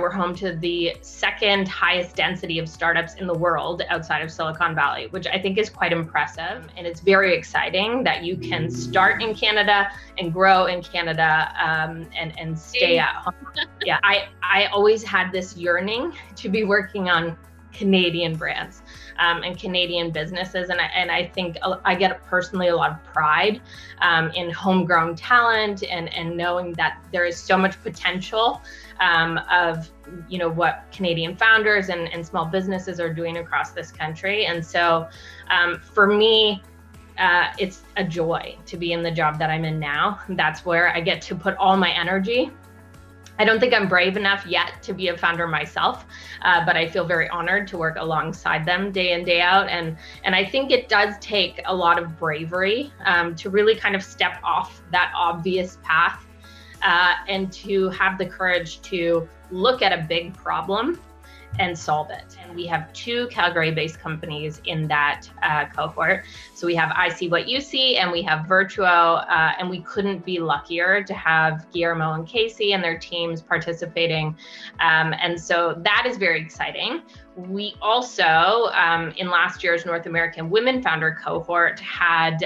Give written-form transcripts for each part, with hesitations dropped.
we're home to the second highest density of startups in the world outside of Silicon Valley, which I think is quite impressive. And it's very exciting that you can start in Canada and grow in Canada and stay at home. Yeah, I always had this yearning to be working on Canadian brands and Canadian businesses. And I think I get personally a lot of pride in homegrown talent and knowing that there is so much potential of what Canadian founders and small businesses are doing across this country. And so for me, it's a joy to be in the job that I'm in now. That's where I get to put all my energy. I don't think I'm brave enough yet to be a founder myself, but I feel very honored to work alongside them day in, day out. And I think it does take a lot of bravery to really kind of step off that obvious path and to have the courage to look at a big problem and solve it. And we have 2 Calgary-based companies in that cohort. So we have I See What You See, and we have Virtuo, and we couldn't be luckier to have Guillermo and Casey and their teams participating. And so that is very exciting. We also, in last year's North American Women Founder Cohort, had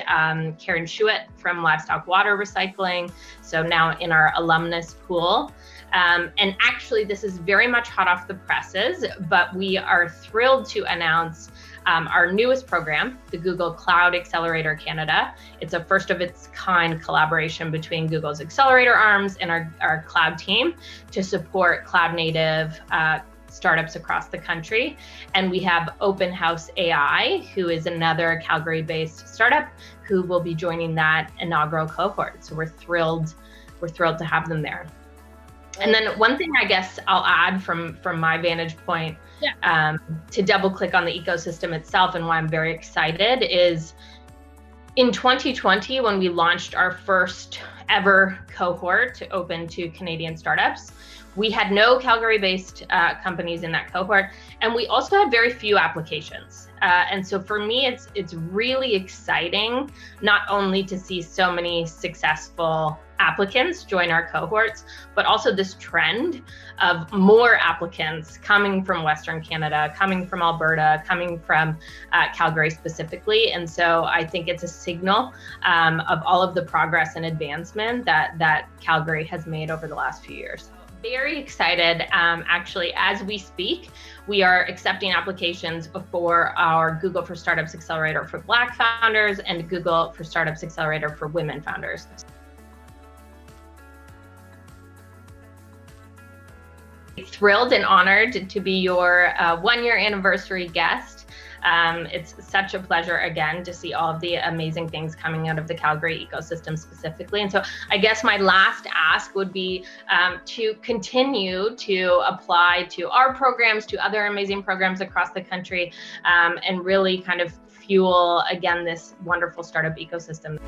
Karen Schuett from Livestock Water Recycling, so now in our alumnus pool. And actually, this is very much hot off the presses, but we are thrilled to announce our newest program, the Google Cloud Accelerator Canada. It's a first of its kind collaboration between Google's accelerator arms and our cloud team to support cloud native startups across the country. And we have Open House AI, who is another Calgary-based startup who will be joining that inaugural cohort. So we're thrilled to have them there. And then one thing I guess I'll add from my vantage point, to double click on the ecosystem itself and why I'm very excited is in 2020, when we launched our first ever cohort open to Canadian startups, we had no Calgary-based companies in that cohort, and we also had very few applications. And so for me, it's really exciting not only to see so many successful applicants join our cohorts, but also this trend of more applicants coming from Western Canada, coming from Alberta, coming from Calgary specifically. And so I think it's a signal of all of the progress and advancement that Calgary has made over the last few years. Very excited. Actually, as we speak, we are accepting applications for our Google for Startups Accelerator for Black founders and Google for Startups Accelerator for women founders. Thrilled and honored to be your 1-year anniversary guest. It's such a pleasure again to see all of the amazing things coming out of the Calgary ecosystem specifically. And so I guess my last ask would be to continue to apply to our programs, to other amazing programs across the country, and really kind of fuel again this wonderful startup ecosystem.